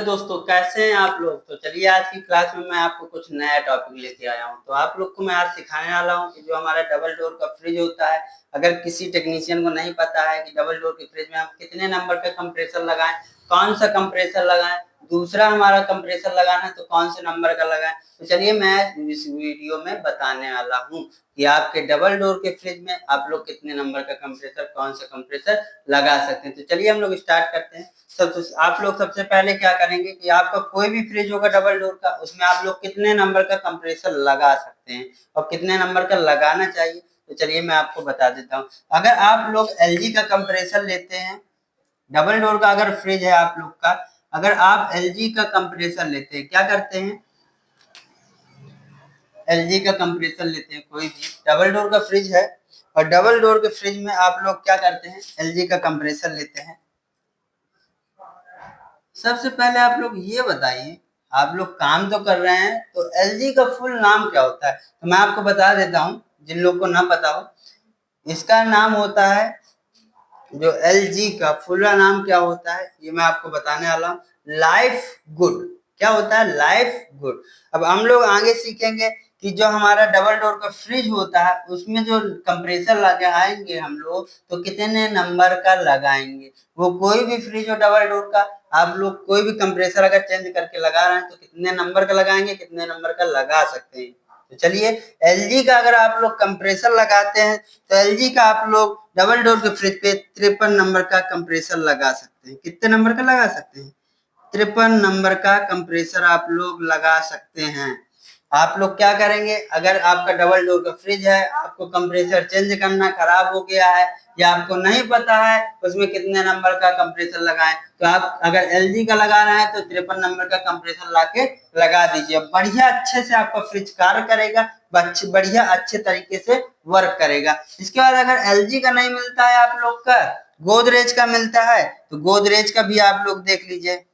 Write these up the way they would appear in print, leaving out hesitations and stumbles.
दोस्तों कैसे हैं आप लोग। तो चलिए आज की क्लास में मैं आपको कुछ नया टॉपिक लेके आया हूं। तो आप लोग को मैं आज सिखाने वाला हूं कि जो हमारा डबल डोर का फ्रिज होता है, अगर किसी टेक्नीशियन को नहीं पता है कि डबल डोर के फ्रिज में हम कितने नंबर का कंप्रेसर लगाएं, कौन सा कंप्रेसर लगाएं, दूसरा हमारा कंप्रेसर लगाना है तो कौन से नंबर का लगाएं, तो चलिए मैं इस वीडियो में बताने वाला हूँ कि आपके डबल डोर के फ्रिज में आप लोग कितने नंबर का कंप्रेसर, कौन सा कंप्रेसर लगा सकते हैं। तो चलिए हम लोग स्टार्ट करते हैं। आप लोग सबसे पहले क्या करेंगे कि आपका कोई भी फ्रिज होगा डबल डोर का, उसमें आप लोग कितने नंबर का कंप्रेसर लगा सकते हैं और कितने नंबर का लगाना चाहिए, तो चलिए मैं आपको बता देता हूँ। अगर आप लोग एलजी का कंप्रेसर लेते हैं, डबल डोर का अगर फ्रिज है आप लोग का, अगर आप एलजी का कंप्रेसर लेते हैं, क्या करते हैं, एलजी का कंप्रेसर लेते हैं, कोई भी डबल डोर का फ्रिज है और डबल डोर के फ्रिज में आप लोग क्या करते हैं, एलजी का कंप्रेसर लेते हैं। सबसे पहले आप लोग ये बताइए, आप लोग काम तो कर रहे हैं, तो एलजी का फुल नाम क्या होता है, तो मैं आपको बता देता हूँ जिन लोग को ना पता हो। इसका नाम होता है, जो एलजी का फुल नाम क्या होता है ये मैं आपको बताने वाला हूँ, लाइफ गुड। क्या होता है, लाइफ गुड। अब हम लोग आगे सीखेंगे कि जो हमारा डबल डोर का फ्रिज होता है उसमें जो कंप्रेसर लगाएंगे हम लोग, तो कितने नंबर का लगाएंगे। वो कोई भी फ्रिज हो डबल डोर का, आप लोग कोई भी कंप्रेसर अगर चेंज करके लगा रहे हैं तो कितने नंबर का लगाएंगे, कितने नंबर का लगा सकते हैं। तो चलिए, एलजी का अगर आप लोग कंप्रेसर लगाते हैं तो एलजी का आप लोग डबल डोर के फ्रिज पे 53 नंबर का कंप्रेसर लगा सकते हैं। कितने नंबर का लगा सकते हैं, 53 नंबर का कंप्रेसर आप लोग लगा सकते हैं। आप लोग क्या करेंगे, अगर आपका डबल डोर का फ्रिज है, आपको कंप्रेसर चेंज करना, खराब हो गया है या आपको नहीं पता है उसमें कितने नंबर का कंप्रेसर लगाएं, तो आप अगर एलजी का लगा रहे हैं तो 53 नंबर का कंप्रेसर लाके लगा दीजिए। बढ़िया अच्छे से आपका फ्रिज कार्य करेगा, बढ़िया अच्छे तरीके से वर्क करेगा। इसके बाद अगर एलजी का नहीं मिलता है, आप लोग का गोदरेज का मिलता है, तो गोदरेज का भी आप लोग देख लीजिए।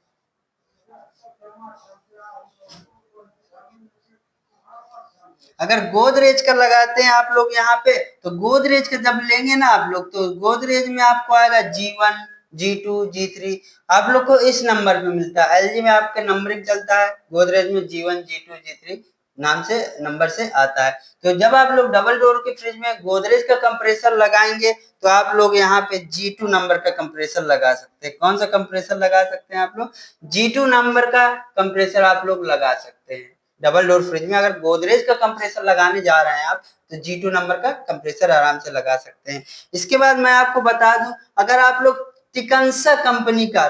अगर गोदरेज का लगाते हैं आप लोग यहाँ पे, तो गोदरेज का जब लेंगे ना आप लोग, तो गोदरेज में आपको आएगा G1, G2, G3। आप लोग को इस नंबर पे मिलता है। एलजी में आपके नंबरिंग चलता है, गोदरेज में G1, G2, G3 नाम से नंबर से आता है। तो जब आप लोग डबल डोर के फ्रिज में गोदरेज का कंप्रेसर लगाएंगे तो आप लोग यहाँ पे G2 नंबर का कंप्रेसर लगा सकते हैं। कौन सा कंप्रेसर लगा सकते हैं आप लोग, G2 नंबर का कंप्रेसर आप लोग लगा सकते हैं। डबल डोर फ्रिज में अगर गोदरेज का कंप्रेसर लगाने जा रहे हैं आप, तो G2 नंबर का कंप्रेसर आराम से लगा सकते हैं। इसके बाद मैं आपको बता दूं, अगर आप लोग टिकंसा कंपनी का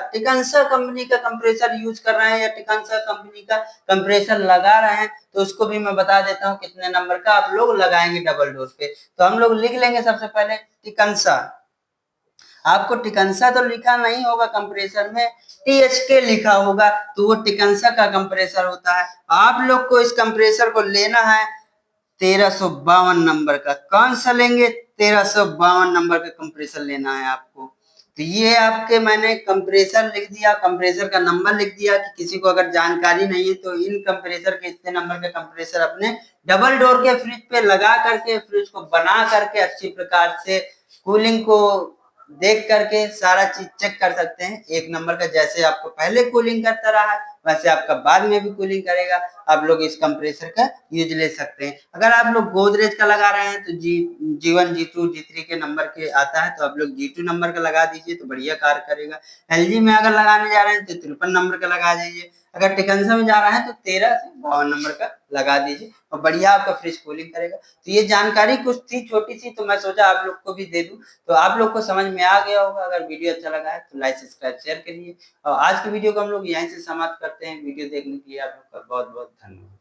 कंप्रेसर यूज कर रहे हैं या टिकंसा कंपनी का कंप्रेसर लगा रहे हैं, तो उसको भी मैं बता देता हूँ कितने नंबर का आप लोग लगाएंगे डबल डोर पे। तो हम लोग लिख लेंगे सबसे पहले टिकंसा। आपको टिकंसा तो लिखा नहीं होगा कंप्रेसर में, THK लिखा होगा, तो वो टिकंसा का कंप्रेसर होता है। आप लोग को इस कंप्रेसर को लेना है 1352 नंबर का। कौन सा लेंगे, 1352 नंबर का कंप्रेसर लेना है आपको। तो ये आपके मैंने कंप्रेसर लिख दिया, कंप्रेसर का नंबर लिख दिया कि किसी को अगर जानकारी नहीं है तो इन कंप्रेसर के इतने नंबर का कंप्रेसर अपने डबल डोर के फ्रिज पे लगा करके, फ्रिज को बना करके अच्छी प्रकार से कूलिंग को देख करके सारा चीज चेक कर सकते हैं। एक नंबर का जैसे आपको पहले कूलिंग करता रहा है वैसे आपका बाद में भी कूलिंग करेगा। आप लोग इस कंप्रेसर का यूज ले सकते हैं। अगर आप लोग गोदरेज का लगा रहे हैं तो G1, G2, G3 के नंबर के आता है, तो आप लोग G2 नंबर का लगा दीजिए तो बढ़िया कार्य करेगा। एलजी में अगर लगाने जा रहे हैं तो 53 नंबर का लगा दीजिए। अगर टिकंसा में जा रहा है तो 13 से 52 नंबर का लगा दीजिए और बढ़िया आपका फ्रिज कूलिंग करेगा। तो ये जानकारी कुछ थी छोटी सी, तो मैं सोचा आप लोग को भी दे दूं, तो आप लोग को समझ में आ गया होगा। अगर वीडियो अच्छा लगा है तो लाइक, सब्सक्राइब, शेयर करिए। और आज की वीडियो को हम लोग यहीं से समाप्त करते हैं। वीडियो देखने के लिए आप लोग का बहुत बहुत धन्यवाद।